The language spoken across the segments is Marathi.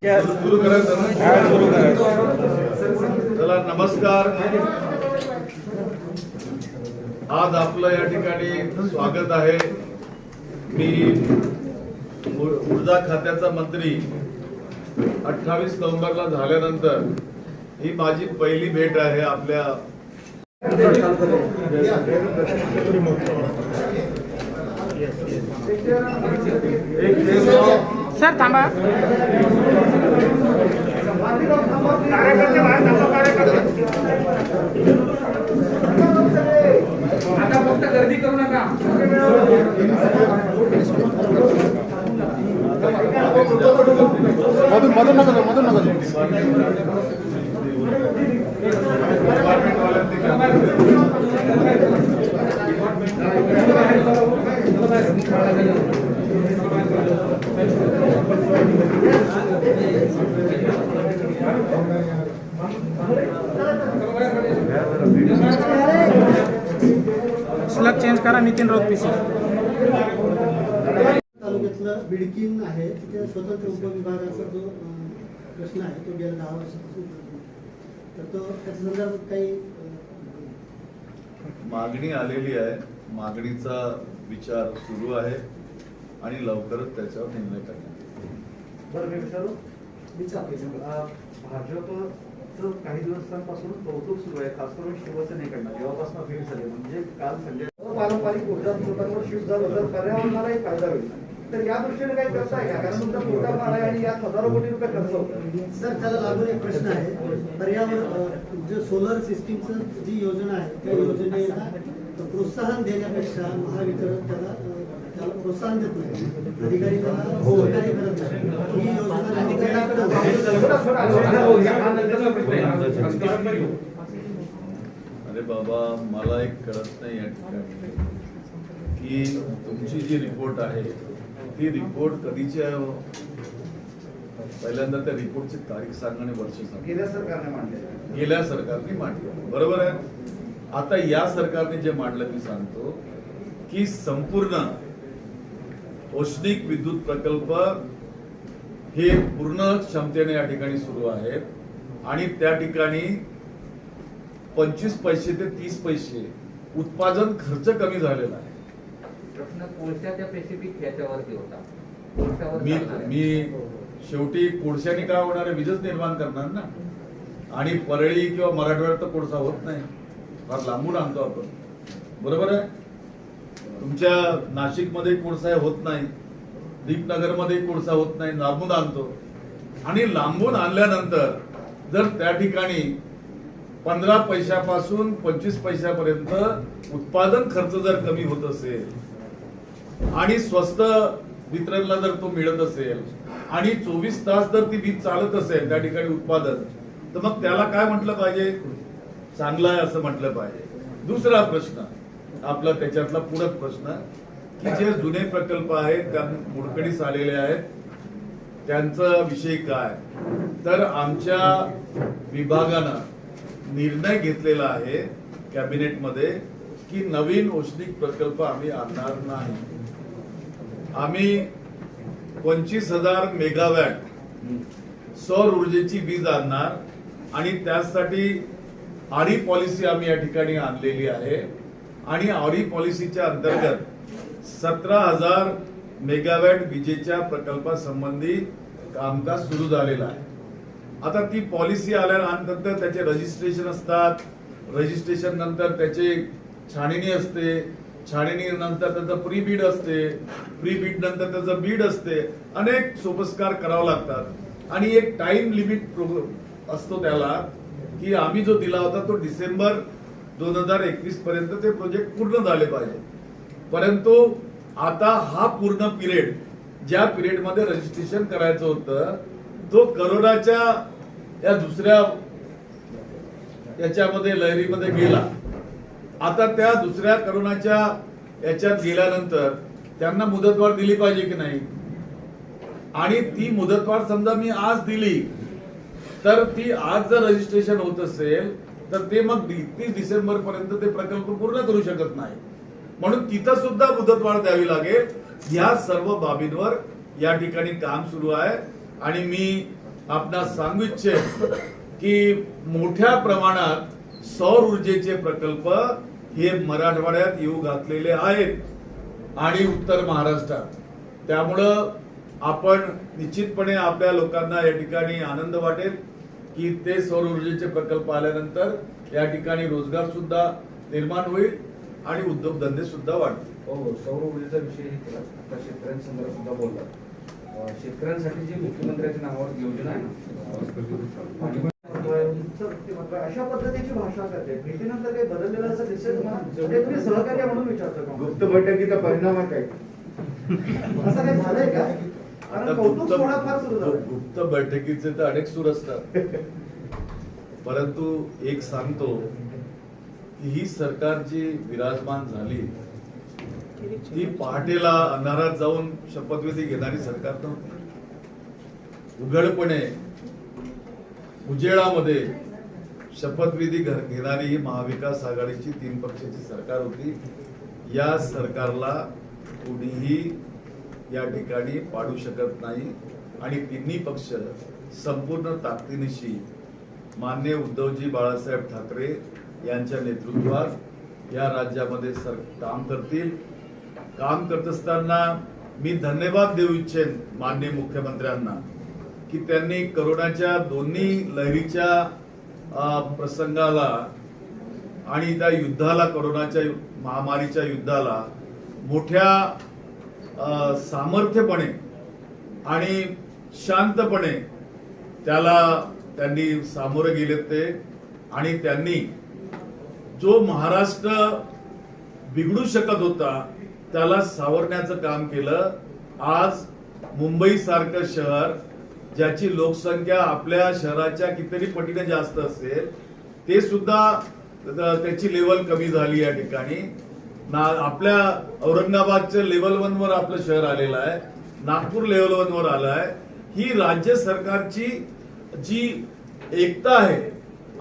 सुरू करायचं चला नमस्कार. आज आपलं या ठिकाणी स्वागत आहे. मी ऊर्जा खात्याचा मंत्री 28 नोव्हेंबरला झाल्यानंतर ही माझी पहिली भेट आहे आपल्या सर थांबा. आता फक्त गर्दी करू नका. मधून नका स्लग चेंज करा. नितीन राऊत पीसी तालुक्यातलं बिडकीन आहे तिथे स्वतंत्र उपविभागाचा जो प्रश्न आहे तो गेल्या 10 वर्षापासून तर तो त्याच्या संदर्भात काही मागणी आलेली आहे. मागणीचा विचार सुरू आहे आणि लवकरच त्याच्यावर निर्णय करण्यात बरं मी विचारू भाजपचं काही दिवसांपासून कौतुक सुरू आहे, खास करून शिवसेनेकडनं जेव्हापासून भेट झाली. म्हणजे काल संजय पारंपरिक ऊर्जा स्रोतांवर शिफ्ट झालं तर पर्यावरणालाही फायदा होईल. तर या दृष्टीने काही करताय का? कारण तुमचा मोठा फार आहे आणि यात हजारो कोटी रुपये खर्च होतो. सर त्याला लागून एक प्रश्न आहे. पर्यावरण जे सोलर सिस्टीमचं जी योजना आहे त्या योजनेला प्रोत्साहन देण्यापेक्षा महावितरण त्याला प्रोत्साहन देत नाही. अधिकारी त्याला सहकार्य करत नाही. ही योजना अरे बाबा मला एक कळत नाही या ठिकाणी की तुमची जी रिपोर्ट आहे ती रिपोर्ट कधीची आहे. पहिल्यांदा त्या रिपोर्टची तारीख सांगा आणि वर्ष सांगा. गेल्या सरकारने मांडले. गेल्या सरकारने मांडलं बरोबर आहे. आता या सरकारने जे मांडलं मी सांगतो की संपूर्ण औष्णिक विद्युत प्रकल्प हे पूर्ण क्षमतेने या ठिकाणी सुरू आहेत आणि त्या ठिकाणी 25 पैसे ते 30 पैसे उत्पादन खर्च कमी झालेला आहे. प्रश्न कोळशाच्या स्पेसिफिक याच्यावरती होता. मी शेवटी कोळशाने काय होणार आहे, वीजच निर्माण करणार ना. आणि परळी किंवा मराठवाड्यात तर कोळसा होत नाही, फार लांबून आणतो आपण. बरोबर आहे. तुमच्या नाशिकमध्ये कोळसा होत नाही, दीपनगरमध्ये कोळसा होत नाही, लांबून आणतो. आणि लांबून आणल्यानंतर जर त्या ठिकाणी 15 पैशापासून 25 पैशापर्यंत उत्पादन खर्च जर कमी होत असेल आणि स्वस्त वितरणला जर तो मिळत असेल आणि 24 तास जर ती वीज चालत असेल त्या ठिकाणी उत्पादन, तर मग त्याला काय म्हटलं पाहिजे, चांगलं आहे असं म्हटलं पाहिजे. दुसरा प्रश्न आपला त्याच्यातला पूरक प्रश्न की जे जुने प्रकल्प आहेत त्या मोडकळीस आलेले आहेत त्यांचा विषय काय. तर आमच्या विभागानं निर्णय घेतलेला आहे कॅबिनेटमध्ये की नवीन औष्णिक प्रकल्प आम्ही आणणार नाही. आम्ही 25,000 मेगावॅट सौर ऊर्जेची वीज आणणार आणि त्यासाठी आरी पॉलिसी आम्ही या ठिकाणी आणलेली आहे आणि आरी पॉलिसीच्या अंतर्गत 17,000 मेगावॅट विजेच्या प्रकल्पासंबंधी कामकाज सुरू झालेलं आहे. आता ती पॉलिसी आल्यानंतर त्याचे रजिस्ट्रेशन असतात, रजिस्ट्रेशन नंतर त्याचे छाननी असते, छाननी नंतर त्याचं प्री बीड असते, प्री बीड नंतर त्याचं बीड असते. अनेक सोपस्कार करावं लागतात आणि एक टाइम लिमिट असतो त्याला की आम्ही जो दिला होता तो डिसेंबर 2021 पर्यंत ते प्रोजेक्ट पूर्ण झाले पाहिजे. परंतु आता हा पूर्ण पिरियड ज्या पिरियड मध्ये रजिस्ट्रेशन करायचं होतं तो करोनाच्या या दुसऱ्या याच्यामध्ये लहरीमध्ये गेला. आता त्या दुसऱ्या करोनाच्या याच्यात गेल्यानंतर त्यांना मुदतवाढ दिली पाहिजे की नाही. आणि ती मुदतवाढ समजा मी आज दिली तर ती आज जर रजिस्ट्रेशन होत असेल तर ते मग 30 डिसेंबर पर्यंत ते प्रकल्प पूर्ण करू शकत नाही. म्हणून तिथं सुद्धा मुदतवाढ द्यावी लागेल. या सर्व बाबींवर या ठिकाणी काम सुरू आहे आणि मी आपणास सांगू इच्छेन की मोठ्या प्रमाणात सौर ऊर्जेचे प्रकल्प हे मराठवाड्यात येऊ घातलेले आहेत आणि उत्तर महाराष्ट्रात. त्यामुळं आपण निश्चितपणे आपल्या लोकांना या ठिकाणी आनंद वाटेल की ते सौर ऊर्जेचे प्रकल्प आल्यानंतर या ठिकाणी रोजगार सुद्धा निर्माण होईल आणि उद्योगधंदे सुद्धा वाढतील. हो, सौर ऊर्जेचा विषय केला. आता शेतकऱ्यांसंदर्भात सुद्धा बोलला. शेतकऱ्यांसाठी जी मुख्यमंत्र्यांच्या नावावर योजना आहे ना, अशा पद्धतीची भाषा करते. भेटीनंतर काही बदललेलं असं दिसेल तुम्हाला? म्हणजे तुम्ही सहकार्य म्हणून विचारतो का? गुप्त बैठकीचा परिणाम आहे काय? असं काही झालंय का? आता कारण कौतुक सोहळा फार सुरू झाला. गुप्त बैठकीचे तर अनेक सूर असतात, परंतु एक सांगतो की ही सरकार जी विराजमान झाली ती पहाटेला अंधारात जाऊन शपथविधी घेणारी सरकार नव्हती. उघडपणे उजेडामध्ये शपथविधी घेणारी ही महाविकास आघाडीची 3 पक्षाची सरकार होती. या सरकारला कुणीही या ठिकाणी पाडू शकत नाही आणि तिन्ही पक्ष संपूर्ण ताकदीनिशी माननीय उद्धवजी बाळासाहेब ठाकरे यांच्या नेतृत्वात या राज्यामध्ये काम करतील. काम करत असताना मी धन्यवाद देऊ इच्छेन माननीय मुख्यमंत्र्यांना की त्यांनी कोरोनाच्या दोन्ही लहरीच्या प्रसंगाला आणि त्या युद्धाला, कोरोनाच्या महामारीच्या युद्धाला मोठ्या सामर्थ्यपणे आणि शांतपणे त्याला त्यांनी सामोरे गेले ते आणि त्यांनी जो महाराष्ट्र बिघडू शकत होता त्याला सावरण्याचं काम केलं. आज मुंबई सारखं शहर ज्याची लोकसंख्या आपल्या शहराच्या कितीतरी पटीने जास्त असेल ते सुद्धा त्याची लेवल कमी झाली या ठिकाणी. आपल्या औरंगाबादच्या लेवल 1 वर आपलं शहर आलेलं आहे, नागपूर लेवल 1 वर आलं आहे. ही राज्य सरकारची जी एकता आहे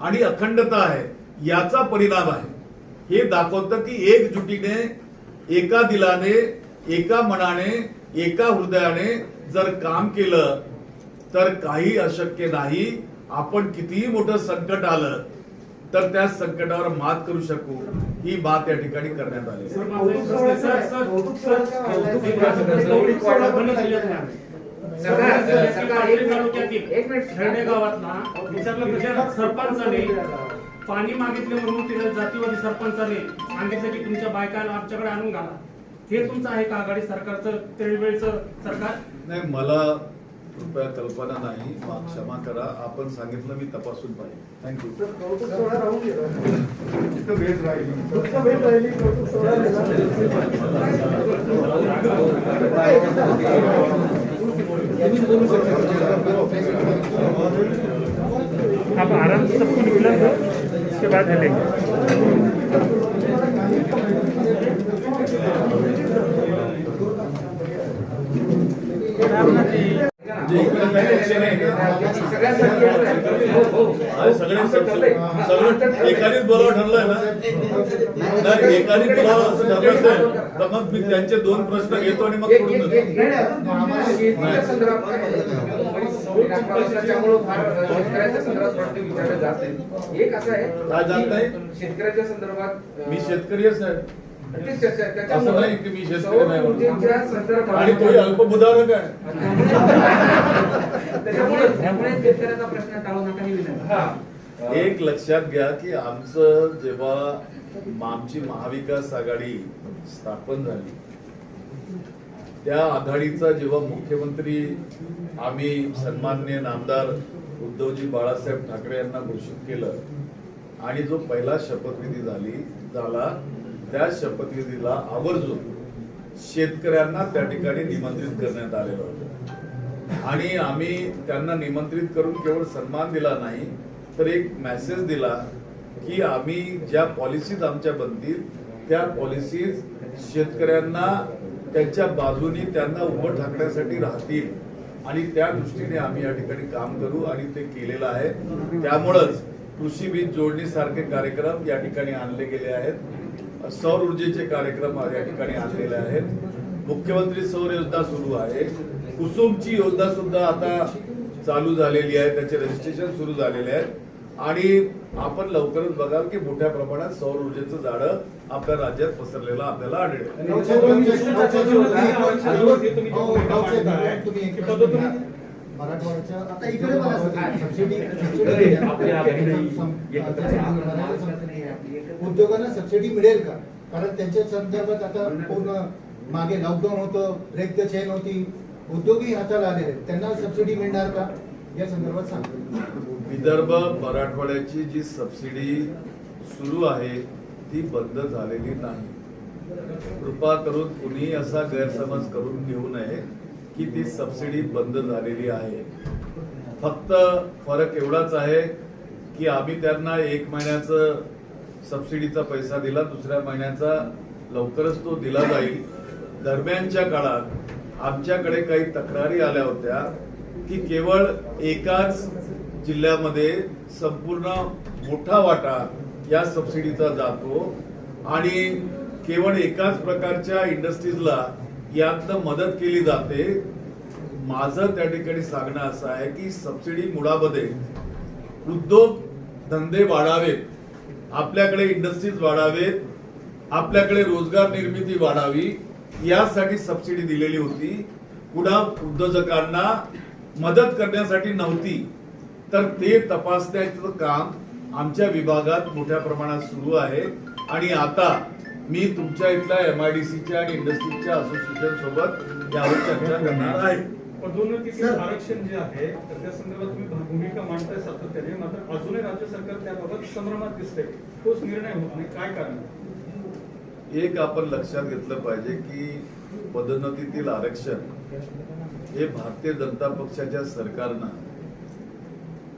आणि अखंडता आहे याचा परिणाम आहे. हे दाखवतं की एकजुटीने, एका दिलाने, एका मनाने, एका हृदयाने जर काम केलं तर काही अशक्य नाही. आपण कितीही मोठं संकट आलं तर त्या संकटावर मात करू शकू, ही बात या ठिकाणी करण्यात आली. खेरडे गावातला सरपंचाने पाणी मागितले म्हणून तिला जातीवादी सरपंचाने सांगितलं की तुमच्या बायकाला आमच्याकडे आणून घाला. हे तुमचं आहे का आघाडी सरकारचं त्यावेळेचं सरकार? नाही, मला कृपया कल्पना नाही, क्षमा करा. आपण सांगितलं मी तपासून पाहिजे. थँक्यू. तर कौतुक सोहळा राहून गेला. तिथं भेट राहिली. फक्त भेट राहिली, कौतुक सोहळा झाला. आप आराम से सबको निकला दो, इसके बाद हिलेंगे. सगळं एकानेच बोलावं ठरलंय ना? नाही, एकाने बोलावं असं ठरलं असेल तर मग मी त्यांचे 2 प्रश्न घेतो आणि मग सोडून देतो. शेतीच्या संदर्भात त्यामुळं फार शेतकऱ्यांच्या संदर्भात प्रश्न विचारले जात नाही. एक असं काय जात नाही? आहे शेतकऱ्याच्या संदर्भात मी शेतकरीच आहे, तेच चर्चा आहे. असं नाही की मी शेतकरी नाही म्हणून. ऊर्जेच्या संदर्भात आणि तोही अल्पबुधारक आहे. त्यामुळे शेतकऱ्याचा प्रश्न टाळू नका ही विनंती. एक लक्षात घ्या की आमचं जेव्हा आमची महाविकास आघाडी स्थापन झाली त्या आघाडीचा जेव्हा मुख्यमंत्री आम्ही सन्माननीय नामदार उद्धवजी बाळासाहेब ठाकरे यांना घोषित केलं आणि जो पहिला शपथविधी झाला त्या शपथविधीला आवर्जून शेतकऱ्यांना त्या ठिकाणी निमंत्रित करण्यात आलेलं होतं आणि आम्ही त्यांना निमंत्रित करून केवळ सन्मान दिला नाही तर एक मेसेज दिला की आम्ही ज्या पॉलिसीज आमच्या बनतील त्या पॉलिसीज शेतकऱ्यांना त्यांच्या बाजूनी त्यांना उभं ठाकण्यासाठी राहतील आणि त्या दृष्टीने आम्ही या ठिकाणी काम करू आणि ते केलेलं आहे. त्यामुळंच कृषी वीज जोडणीसारखे कार्यक्रम या ठिकाणी आणले गेले आहेत. सौर ऊर्जेचे कार्यक्रम या ठिकाणी आणलेले आहेत. मुख्यमंत्री सौर योजना सुरू आहे. कुसुमची योजना सुद्धा आता चालू झालेली आहे, त्याचे रजिस्ट्रेशन सुरू झालेले आहेत आणि आपण लवकरच बघाल की मोठ्या प्रमाणात सौर ऊर्जेचं जाळं आपल्या राज्यात पसरलेलं आपल्याला आढळेल. आता मराठवाड्याच्या इकडे बघा उद्योगांना सबसिडी मिळेल का? कारण त्यांच्या संदर्भात आता पूर्ण मागे लॉकडाऊन होतं, ब्रेक द चेन होती, उद्योगही हाताला आलेले आहेत, त्यांना सबसिडी मिळणार का या संदर्भात सांगतो. विदर्भ मराठवाड्याची जी सबसिडी सुरू आहे ती बंद झालेली नाही. कृपा करून कुणी असा गैरसमज करून घेऊ नये की ती सबसिडी बंद झालेली आहे. फक्त फरक एवढाच आहे की आम्ही त्यांना 1 महिन्याचं सबसिडीचा पैसा दिला, दुसऱ्या महिन्याचा लवकरच तो दिला जाईल. दरम्यानच्या काळात आमच्याकडे काही तक्रारी आल्या होत्या की केवळ एकाच जिल्ह्यामध्ये संपूर्ण मोठा वाटा या सबसिडीचा जातो आणि केवळ एकाच प्रकारच्या इंडस्ट्रीजला यातनं मदत केली जाते. माझं त्या ठिकाणी सांगणं असं आहे की सबसिडी मुळामध्ये उद्योग धंदे वाढावेत, आपल्याकडे इंडस्ट्रीज वाढावेत, आपल्याकडे रोजगार निर्मिती वाढावी यासाठी सबसिडी दिलेली होती. पुन्हा उद्योजकांना मदत करण्यासाठी नव्हती. तर ते तपासण्याचं काम आमच्या विभागात मोठ्या प्रमाणात सुरू आहे आणि आता मी तुमच्या इथल्या MIDCच्या आणि इंडस्ट्रीजच्या असोसिएशन सोबत यावर चर्चा करणार आहे. पदोन्नतीचे आरक्षण जे आहे तर त्या संदर्भात तुम्ही भूमिका मांडताय सातत्याने, मात्र अजूनही राज्य सरकार त्याबाबत संभ्रमात दिसते. तोच निर्णय होत नाही, काय कारण? एक आपण लक्षात घेतलं पाहिजे की पदोन्नतीतील आरक्षण हे भारतीय जनता पक्षाच्या सरकारनं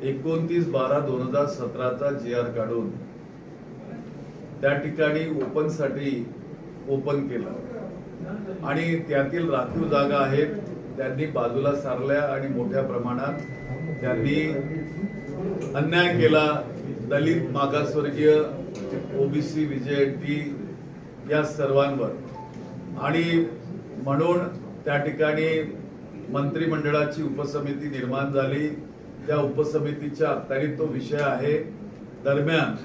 29/12/2017 GR काढून त्या ठिकाणी ओपन केलं आणि त्यातील राखीव जागा आहेत त्यांनी बाजूला सारल्या आणि मोठ्या प्रमाणात त्यांनी अन्याय केला. दलित, मागासवर्गीय, OBC, VJT या सर्वांवर आणि म्हणून त्या ठिकाणी मंत्रिमंडळाची उपसमिती निर्माण झाली. त्या उपसमितीच्या अखत्यारीत तो विषय आहे. दरम्यान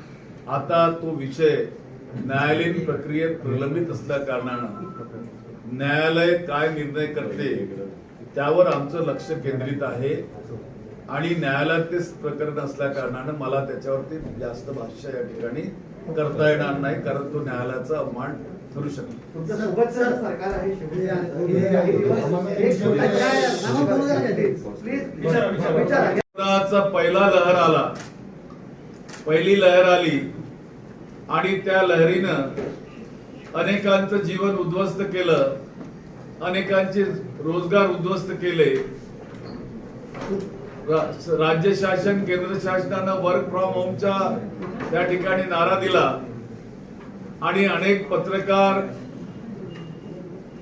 आता तो विषय न्यायालयीन प्रक्रियेत प्रलंबित असल्या कारणानं न्यायालय काय निर्णय करते त्यावर आमचं लक्ष केंद्रित आहे आणि न्यायालयात ते प्रकरण असल्या कारणानं मला त्याच्यावरती जास्त भाष्य या ठिकाणी करता येणार नाही, कारण तो न्यायालयाचा अवमान ठरू शकतो. तुमच्या सोबतचं सरकार आहे शेवटी. कोरोनाचा पहिली लहर आली आणि त्या लहरीनं अनेकांचं जीवन उद्ध्वस्त केलं, अनेकांचे रोजगार उद्ध्वस्त केले. राज्य शासन, केंद्र शासनानं वर्क फ्रॉम होमचा त्या ठिकाणी नारा दिला आणि अनेक पत्रकार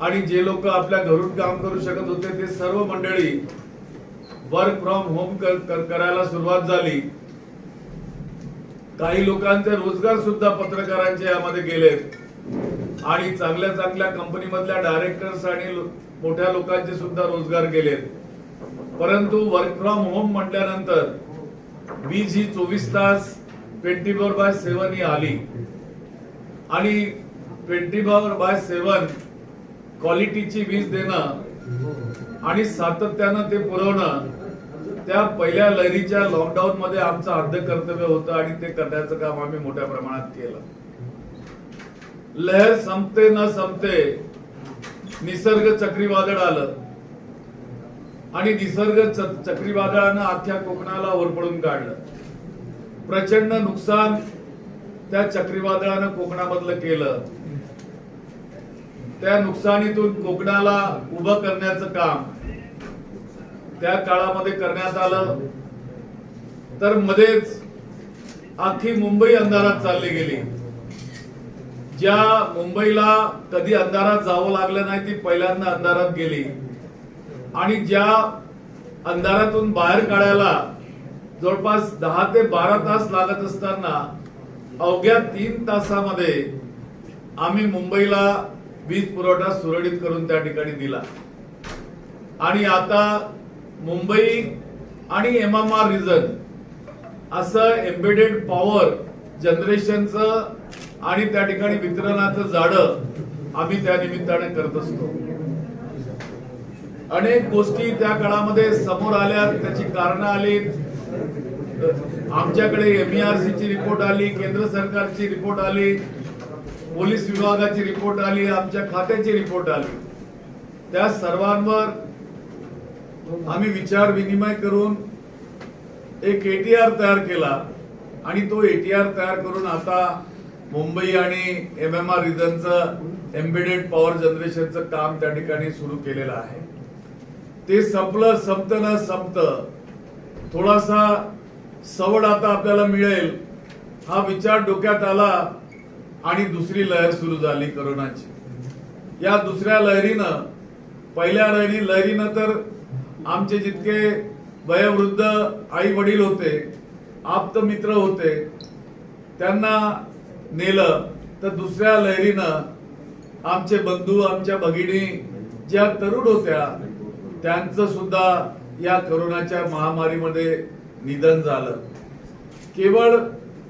आणि जे लोक आपल्या घरून काम करू शकत होते ते सर्व मंडळी वर्क फ्रॉम होम करायला सुरुवात झाली. काही लोकांचे रोजगार सुद्धा पत्रकारांचे यामध्ये गेलेत आणि चांगल्या चांगल्या कंपनी मधल्या डायरेक्टर्स आणि मोठ्या लोकांचे सुद्धा रोजगार गेलेत. परंतु वर्क फ्रॉम होम म्हटल्यानंतर वीज ही 24 तास 24/7 ही आली आणि 24/7 क्वालिटीची वीज देणं आणि सातत्यानं ते पुरवणं त्या पहिल्या लहरीच्या लॉकडाऊन मध्ये आमचं अर्ध कर्तव्य होतं आणि ते करण्याचं काम आम्ही मोठ्या प्रमाणात केलं. लहर संपते न संपते निसर्ग चक्रीवादळ आलं आणि निसर्ग चक्रीवादळानं अख्ख्या कोकणाला ओरपडून काढलं. प्रचंड नुकसान त्या चक्रीवादळानं कोकणामधलं केलं. त्या नुकसानीतून कोकणाला उभं करण्याचं काम त्या काळामध्ये करण्यात आलं. तर मध्येच अख्खी मुंबई अंधारात चालली गेली. ज्या मुंबईला कधी अंधारात जावं लागलं नाही ती पहिल्यांदा अंधारात गेली आणि ज्या अंधारातून बाहेर काढायला जवळपास 10 ते 12 तास लागत असताना अवघ्या 3 तासामध्ये आम्ही मुंबईला वीज पुरवठा सुरळीत करून त्या ठिकाणी दिला आणि आता मुंबई आणि MMR रिजन असं एम्बेडेड पॉवर जनरेशनचं आणि त्या ठिकाणी वितरणाचं जाळं आम्ही त्या निमित्ताने करत असतो. अनेक गोष्टी त्या काळामध्ये समोर आल्या, त्याची कारणं आली. आमच्याकडे MERC ची रिपोर्ट आली, केंद्र सरकारची रिपोर्ट आली, पोलीस विभागाची रिपोर्ट आली, आमच्या खात्याची रिपोर्ट आली. त्या सर्वांवर आम्ही विचार विनिमय करून एक ATR तयार केला आणि तो ATR तयार करून आता मुंबई आणि MMR रिजनचं एम्बेडेड पॉवर जनरेशनचं काम त्या ठिकाणी सुरू केलेलं आहे. ते संपतं न संपतं थोडासा सवड आता आपल्याला मिळेल हा विचार डोक्यात आला आणि दुसरी लहर सुरू झाली कोरोनाची. या दुसऱ्या लहरीनं, पहिल्या लहरीनं तर आमचे जितके वयोवृद्ध आई वडील होते, आप्त मित्र होते, त्यांना नेलं. तर दुसऱ्या लहरीनं आमचे बंधू, आमच्या भगिनी ज्या तरुण होत्या त्यांचं सुद्धा या कोरोनाच्या महामारीमध्ये निधन झालं. केवळ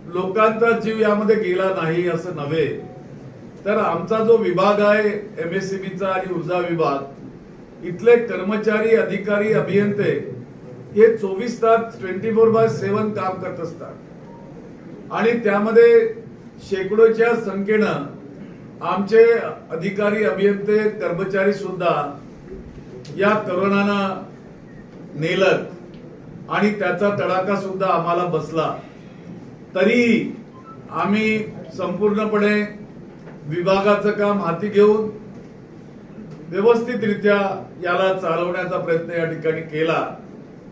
लोकांचा जीव यामध्ये गेला नाही असं नव्हे, तर आमचा जो विभाग आहे MSCBचा आणि ऊर्जा विभाग, इथले कर्मचारी, अधिकारी, अभियंते हे 24 तास 24/7 काम करत असतात आणि त्यामध्ये शेकडोच्या संख्येनं आमचे अधिकारी, अभियंते, कर्मचारी सुद्धा या कोरोनानं नेलं आणि त्याचा तडाखा सुद्धा आम्हाला बसला. तरी आम्ही संपूर्णपणे विभागाचं काम हाती घेऊन व्यवस्थितरित्या याला चालवण्याचा प्रयत्न या ठिकाणी केला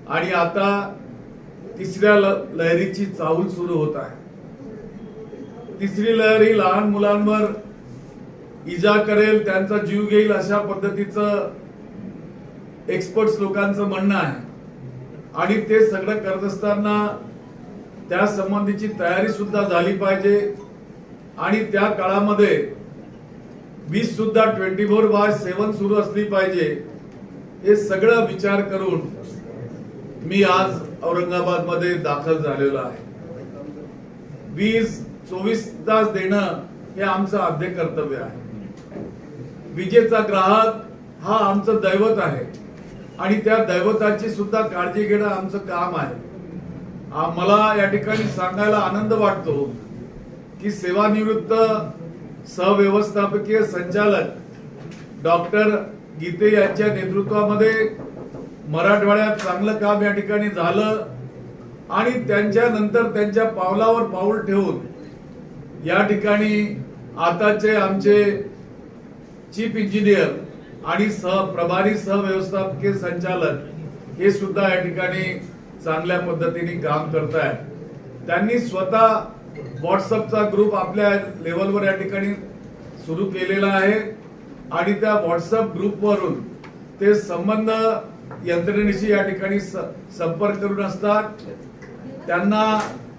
आणि आता तिसऱ्या लहरीची चाहूल सुरू होत आहे. तिसरी लहर ही लहान मुलांवर इजा करेल, त्यांचा जीव घेईल अशा पद्धतीचं एक्सपर्ट्स लोकांचं म्हणणं आहे आणि ते सगळं करत असताना त्या संबंधीची तयारी सुद्धा झाली पाहिजे आणि त्या काळामध्ये वीज सुद्धा 24/7 सुरू असली पाहिजे. हे सगळं विचार करून मी आज औरंगाबाद मध्ये दाखल झालेलो आहे. वीज 24 तास देणं हे आमचं आद्य कर्तव्य आहे. विजेचा ग्राहक हा आमचं दैवत आहे आणि त्या दैवताची सुद्धा काळजी घेणं आमचं काम आहे. मला या ठिकाणी सांगायला आनंद वाटतो की सेवानिवृत्त सहव्यवस्थापकीय संचालक डॉक्टर गीते यांच्या नेतृत्वामध्ये मराठवाड्यात चांगलं काम या ठिकाणी झालं आणि त्यांच्या नंतर त्यांच्या पावलावर पाऊल ठेवून या ठिकाणी आताचे आमचे चीफ इंजिनियर आणि प्रभारी सहव्यवस्थापकीय संचालक हे सुद्धा या ठिकाणी चांगल्या पद्धतीने काम करतायत. त्यांनी स्वतः व्हॉट्सअपचा ग्रुप आपल्या लेवलवर या ठिकाणी सुरू केलेला आहे आणि त्या व्हॉट्सअप ग्रुपवरून ते संबंध यंत्रणेशी या ठिकाणी संपर्क करून असतात. त्यांना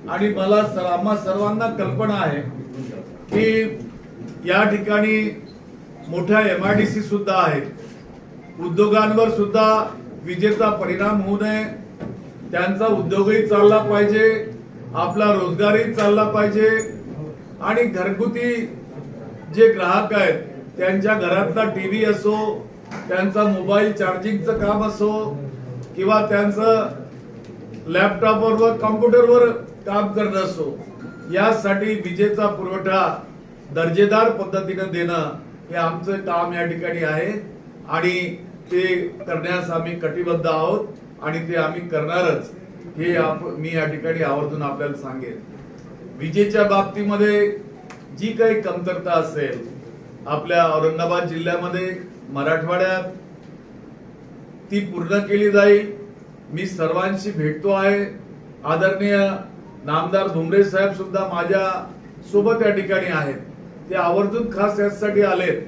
आणि मला आम्हा सर्वांना कल्पना आहे की या ठिकाणी मोठ्या MIDC सुद्धा आहेत. उद्योगांवर सुद्धा विजेचा परिणाम होऊ नये, त्यांचा उद्योगही चालला पाहिजे, आपला रोजगारही चालला पाहिजे आणि घरगुती जे ग्राहक आहेत त्यांच्या घरातला टीव्ही असो, त्यांचा मोबाईल चार्जिंगचं काम असो किंवा त्यांचं लॅपटॉपवर व कॉम्प्युटरवर काम करणं असो, यासाठी विजेचा पुरवठा दर्जेदार पद्धतीने देणं हे आमचं काम या ठिकाणी आहे आणि ते करण्यास आम्ही कटिबद्ध आहोत आणि ते आम्ही करणारच हे मी या ठिकाणी आवर्जून आपल्याला सांगेन. विजेच्या बाबतीमध्ये जी काही कमतरता असेल आपल्या औरंगाबाद जिल्ह्यामध्ये, मराठवाड्यात, ती पूर्ण केली जाईल. मी सर्वांशी भेटतो आहे. आदरणीय नामदार भुमरे साहेब सुद्धा माझ्या सोबत या ठिकाणी आहेत. ते आवर्जून खास यासाठी आलेत.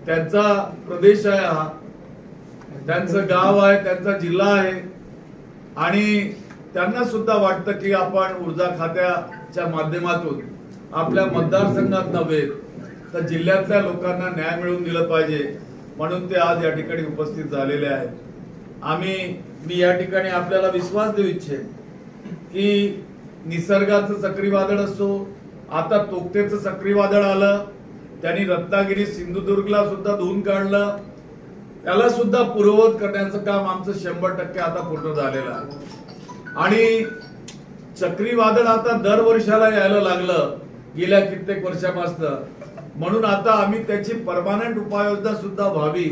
त्यांचा प्रदेश आहे हा, त्यांचं गाव आहे, त्यांचा जिल्हा आहे आणि त्यांना सुद्धा वाटतं की आपण ऊर्जा खात्याच्या माध्यमातून आपल्या मतदारसंघात नव्हे तर जिल्ह्यातल्या लोकांना न्याय मिळवून दिला पाहिजे, म्हणून ते आज या ठिकाणी उपस्थित झालेले आहेत. आम्ही मी या ठिकाणी आपल्याला विश्वास देऊ इच्छेन की निसर्गाचं चक्रीवादळ असो, आता तोक्तेचं चक्रीवादळ आलं, त्यांनी रत्नागिरी सिंधुदुर्गला सुद्धा धुवून काढलं, त्याला सुद्धा पूर्ववत करण्याचं काम आमचं 100% आता पूर्ण झालेलं आहे. आणि चक्रीवादळ आता दरवर्षाला यायला लागलं गेल्या कित्येक वर्षापासून, म्हणून आता आम्ही त्याची परमानंट उपाययोजना सुद्धा व्हावी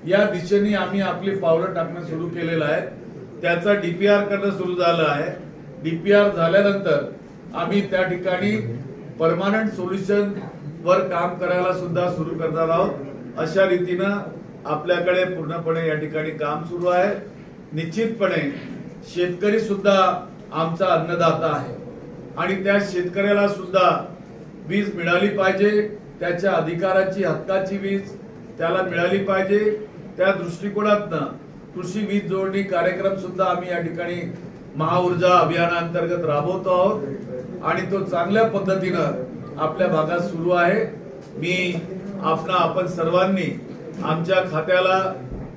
या दिशेने आम्ही आपली पावलं टाकणं सुरू केलेलं आहे. त्याचा डीपीआर करणं सुरू झालं आहे. डीपीआर झाल्यानंतर आम्ही त्या ठिकाणी परमानंट सोल्युशन वर काम करायला सुद्धा सुरू करणार आहोत. अशा रीतीनं आपल्याकडे पूर्णपणे या ठिकाणी काम सुरू आहे. निश्चितपणे शेतकरी सुद्धा आमचा अन्नदाता आहे आणि त्या शेतकऱ्याला सुद्धा वीज मिळाली पाहिजे, त्याच्या अधिकाराची हक्काची वीज त्याला मिळाली पाहिजे. त्या दृष्टिकोनातनं कृषी वीज जोडणी कार्यक्रम सुद्धा आम्ही या ठिकाणी महाऊर्जा अभियानांतर्गत राबवतो आहोत आणि तो चांगल्या पद्धतीनं आपल्या भागात सुरू आहे. मी आपण सर्वांनी आमच्या खात्याला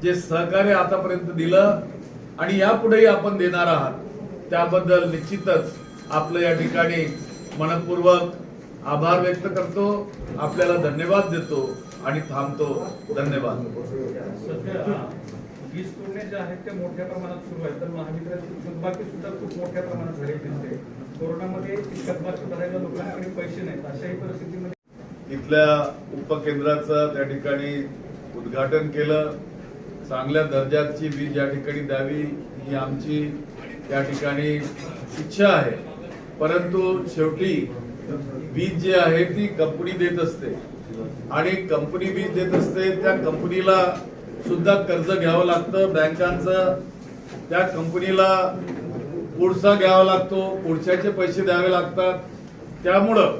जे सहकार्य आतापर्यंत दिलं आणि यापुढेही आपण देणार आहात त्याबद्दल निश्चितच आपलं या ठिकाणी मनपूर्वक आभार व्यक्त करतो. आपल्याला धन्यवाद देतो आणि थांबतो. धन्यवाद. सध्या वीज तोडणे जे आहेत ते मोठ्या प्रमाणात सुरू आहेत, तर महावितरणाची थकबाकी सुद्धा खूप मोठ्या प्रमाणात झाली दिसते. कोरोनामध्ये थकबाकी भरायला लोकांकडे पैसे नाहीत, अशाही परिस्थितीमध्ये इथल्या उपकेंद्राचं त्या ठिकाणी उद्घाटन केलं. चांगल्या दर्जाची वीज या ठिकाणी द्यावी ही आमची त्या ठिकाणी इच्छा आहे. परंतु शेवटी वीज जी आहे ती कंपनी देत असते आणि कंपनी वीज देत असते, त्या कंपनीला सुद्धा कर्ज घ्यावं लागतं बँकांचं, त्या कंपनीला पुढचा घ्यावा लागतो, पुढच्याचे पैसे द्यावे लागतात. त्यामुळं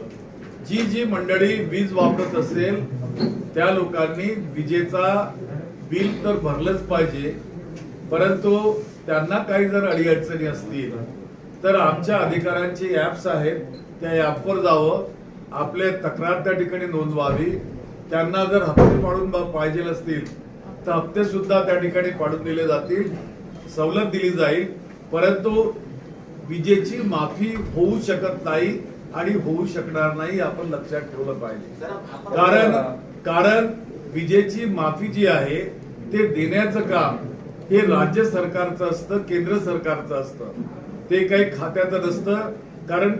जी मंडळी वीज वापरत असेल त्या लोकांनी विजेचा बिल तर भरलंच पाहिजे, परंतु त्यांना काही जर अडीअडचणी असतील तर आमच्या अधिकाऱ्यांची ऍप्स आहेत, त्या ऍपवर जावं, आपले तक्रार त्या ठिकाणी नोंदवावी. त्यांना जर हप्ते पाडून पाहिजे असतील तर हप्ते सुद्धा त्या ठिकाणी पाडून दिले जातील, सवलत दिली जाईल. परंतु विजेची माफी होऊ शकत नाही आणि होऊ शकणार नाही, आपण लक्षात ठेवलं पाहिजे. कारण विजेची माफी जी आहे ते देण्याचं काम हे राज्य सरकारचं असतं, केंद्र सरकारचं असतं, ते काही खात्याचं नसतं. कारण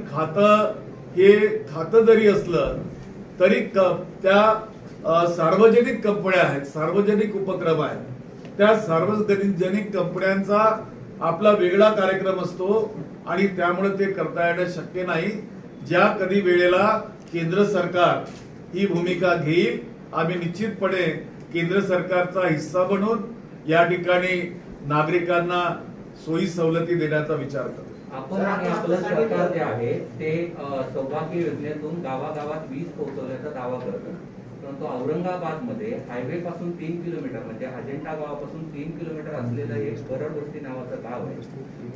खातं जरी असलं तरी त्या सार्वजनिक कंपन्या आहेत, सार्वजनिक उपक्रम आहेत, त्या सार्वजनिक कंपन्यांचा आपला वेगळा कार्यक्रम असतो आणि त्यामुळे ते करता येणं शक्य नाही. ज्या कधी वेळेला केंद्र सरकार ही भूमिका घेईल, आम्ही निश्चितपणे केंद्र सरकारचा हिस्सा बनून या ठिकाणी नागरिकांना सोयी सवलती देण्याचा विचार करतो. आपण आणि आपलं सरकार जे आहे ते सौभाग्य योजनेतून गावागावात वीज पोहोचवण्याचा दावा करतं, परंतु औरंगाबाद मध्ये हायवे पासून 3 किलोमीटर म्हणजे अजेंठा गावापासून 3 किलोमीटर असलेलं एक बरडवस्ती नावाचं गाव आहे.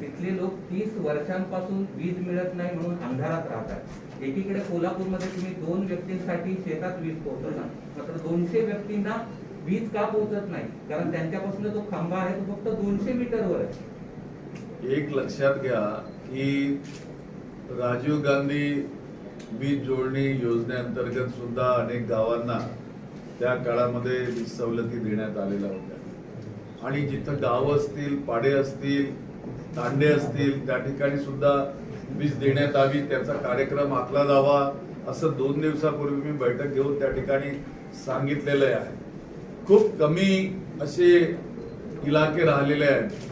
तिथले लोक 30 वर्षांपासून वीज मिळत नाही म्हणून अंधारात राहतात. एकीकडे कोल्हापूरमध्ये तुम्ही 2 व्यक्तींसाठी शेतात वीज पोहोचवता, मात्र 200 व्यक्तींना वीज का पोहोचत नाही? कारण त्यांच्यापासून जो खांबा आहे तो फक्त 200 मीटरवर आहे. एक लक्षात घ्या की राजीव गांधी वीज जोडणी योजनेअंतर्गत सुद्धा अनेक गावांना त्या काळामध्ये वीज सवलती देण्यात आलेल्या होत्या आणि जिथं गाव असतील, पाडे असतील, तांडे असतील त्या ठिकाणी सुद्धा वीज देण्यात यावी, त्याचा कार्यक्रम आखला जावा असं 2 दिवसापूर्वी मी बैठक घेऊन त्या ठिकाणी सांगितलेलं आहे. खूप कमी असे इलाके राहिलेले आहेत,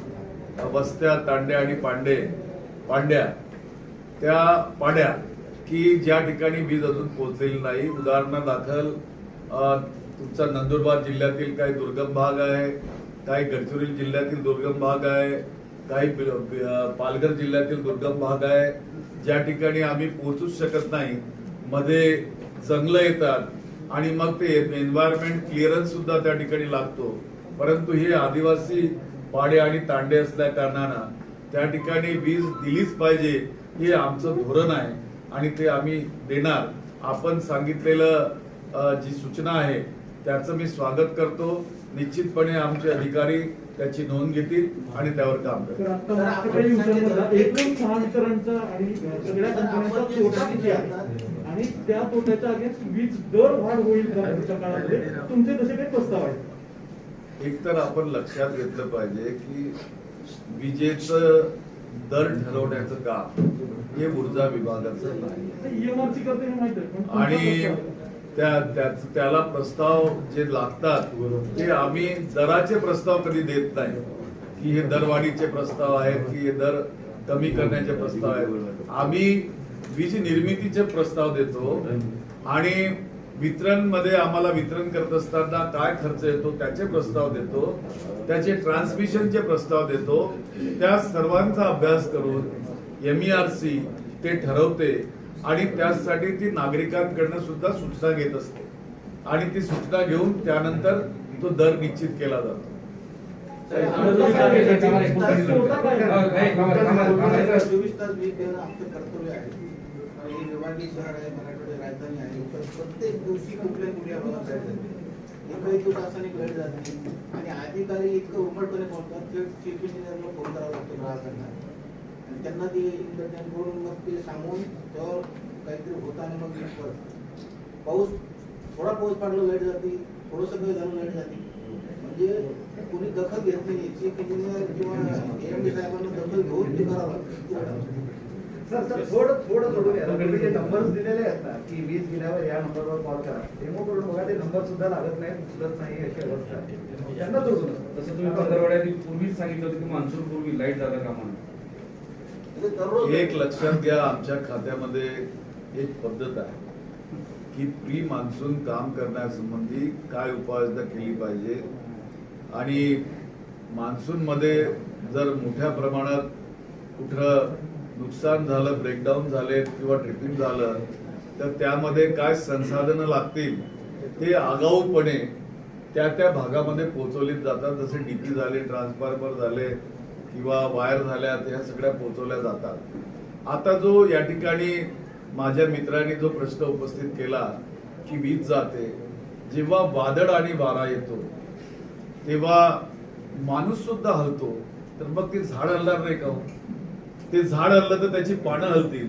वस्त्या, तांड्या आणि पांड्या त्या पाड्या की ज्या ठिकाणी वीज अजून पोहोचलेली नाही. उदाहरणादाखल तुमचा नंदुरबार जिल्ह्यातील काही दुर्गम भाग आहे, काही गडचिरोली जिल्ह्यातील दुर्गम भाग आहे, काही पालघर जिल्ह्यातील दुर्गम भाग आहे, ज्या ठिकाणी आम्ही पोहोचूच शकत नाही. मध्ये जंगलं येतात आणि मग ते एन्व्हायरमेंट क्लिअरन्स सुद्धा त्या ठिकाणी लागतो. परंतु हे आदिवासी पाडे आणि तांडे असल्या कारणानं त्या ठिकाणी वीज दिलीच पाहिजे हे आमचं धोरण आहे आणि ते आम्ही देणार. आपण सांगितलेलं जी सूचना आहे त्याचं मी स्वागत करतो. निश्चितपणे आमचे अधिकारी त्याची नोंद घेतील आणि त्यावर काम तर करतील. आता मागच्या काही दिवसांमध्ये एकूण महावितरणचा आणि सगळ्या कंपन्यांचा तोटा किती आहे आणि त्या तोट्याच्या अगेन्स्ट वीज दर वाढ होईल का पुढच्या काळामध्ये तुमचे जसे काही प्रस्ताव आहेत? एक तर आपण लक्षात घेतलं पाहिजे की विजेचं दर ठरवण्याचं काम हे ऊर्जा विभागाचं नाही ईएमआरसी करते हे माहिती आहे, पण तुमचा आणि प्रस्ताव आहे. त्याला प्रस्ताव जे लागतात ते आम्ही दराचे प्रस्ताव कधी देत नाही की हे दरवाढीचे प्रस्ताव आहेत की हे दर कमी करण्याचे प्रस्ताव आहेत. आम्ही वीज निर्मितीचे प्रस्ताव देतो आणि वितरण मध्ये आम्हाला वितरण करत असताना काय खर्च येतो त्याचे प्रस्ताव देतो, त्याचे ट्रान्समिशनचे प्रस्ताव देतो. त्या सर्वांचा अभ्यास करून MERC ते ठरवते आणि त्यासाठी ती नागरिकांकडनं सुद्धा सूचना घेत असते आणि ती सूचना घेऊन त्यानंतर तो दर निश्चित केला जातो. चोवीस तास वीज देणं आमचं कर्तव्य आहे. आणि हे विभागीय शहर आहे, मराठवाडी राजधानी आहे, तर प्रत्येक दिवशी कुठल्या कुठल्या भागात लाईट जाते. एकही दिवस असा नाही लाईट जात नाही आणि अधिकारी इतकं उमटपणे बोलतात की चीफ इंजिनियरला फोन करावा लागतो ग्राहकांना आणि त्यांना ते इंटरटेन करून मग ते सांगून त्यावर काहीतरी होतं आणि मग पाऊस थोडा पाऊस पडला लाईट जाते, थोडंसं काही झालं लाईट जाते. म्हणजे कोणी दखल घेत नाही. चीफ इंजिनियर किंवा AMD साहेबांना दखल घेऊन ते करावं लागतं. सर थोडं सोडून या. तुम्ही जे नंबर्स दिलेले आहेत ना की वीज गेल्यावर या नंबरवर कॉल करा, डेमो करून बघा, ते नंबर सुद्धा लागत नाही, उचलत नाही अशी अवस्था आहे. त्यांना जोडून तसं तुम्ही पंधरवड्यात पूर्वीच सांगितलं होतं की मान्सून पूर्वी लाईट जाता कामा नये. म्हणजे दररोज एक लक्षात घ्या, आमच्या खात्यामध्ये एक पद्धत आहे की प्री मान्सून काम करण्यासंबंधी काय उपाययोजना केली पाहिजे आणि मान्सून मध्ये जर मोठ्या प्रमाणात कुठं नुकसान झालं, ब्रेकडाऊन झाले किंवा ट्रिपिंग झालं तर त्यामध्ये काय संसाधनं लागतील ते आगाऊपणे त्या भागामध्ये पोहोचवली जातात. जसे DP झाले, ट्रान्सफॉर्मर झाले किंवा वायर झाल्या, त्या सगळ्या पोहोचवल्या जातात. आता जो या ठिकाणी माझ्या मित्रांनी जो प्रश्न उपस्थित केला की वीज जाते, जेव्हा वादळ आणि वारा येतो तेव्हा माणूस सुद्धा हलतो, तर मग ते झाड हलणार नाही का? ते झाड हललं तर त्याची पानं हलतील,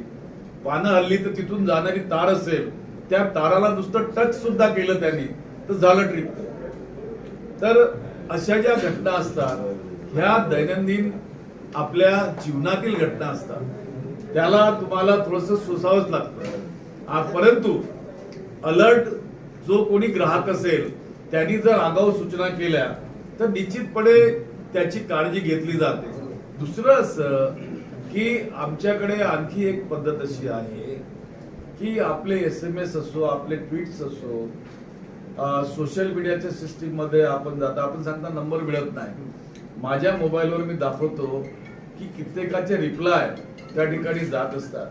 पानं हलली तर तिथून जाणारी तार असेल, त्या ताराला नुसतं टच सुद्धा केलं त्यांनी तर झालं ट्रिप. तर अशा ज्या घटना असतात ह्या दैनंदिन आपल्या जीवनातील घटना असतात, त्याला तुम्हाला थोडंसं सोसावंच लागतं. परंतु अलर्ट जो कोणी ग्राहक असेल त्यांनी जर आगाऊ सूचना केल्या तर निश्चितपणे त्याची काळजी घेतली जाते. दुसरं असं की आमच्याकडे आणखी एक पद्धत अशी आहे की आपले SMS असो, आपले ट्विट्स असो, सोशल मीडियाच्या सिस्टीम मध्ये आपण सांगता नंबर मिळत नाही. माझ्या मोबाईलवर मी दाखवतो की कित्येकाचे रिप्लाय त्या ठिकाणी जात असतात.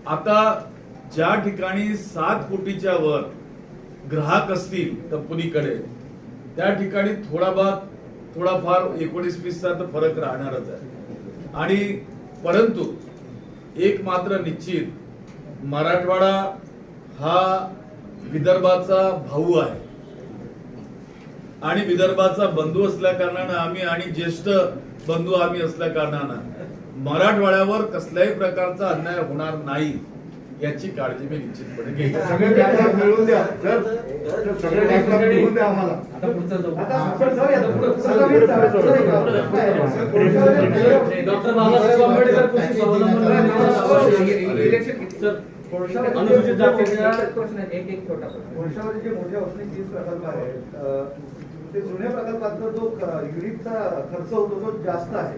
आता ज्या ठिकाणी 7 कोटीच्या वर ग्राहक असतील कंपनीकडे त्या ठिकाणी थोडाफार 19-20चा तर फरक राहणारच आहे. आणि परंतु एक मात्र निश्चित, मराठवाडा हा विदर्भाचा भाऊ आहे आणि विदर्भाचा बंधू असल्या कारणानं आम्ही आणि ज्येष्ठ बंधू आम्ही असल्या कारणानं मराठवाड्यावर कसल्याही प्रकारचा अन्याय होणार नाही याची काळजी मी निश्चितपणे घेईन. सगळे डॉक्टर मिळवून द्या सर, सगळे डॉक्टर मिळवून द्या आम्हाला. आता पुढचं जाऊ. आता आपण जाऊया. डॉक्टर बाबासाहेब आंबेडकर कृषी स्वावलंबन अनुसूचित जातीच्या एक छोटा प्रश्न. वर्षामध्ये जे मोठे औष्णिक वीज प्रकल्प आहेत ते जुन्या प्रकल्पातला जो युनिटचा खर्च होतो तो जास्त आहे.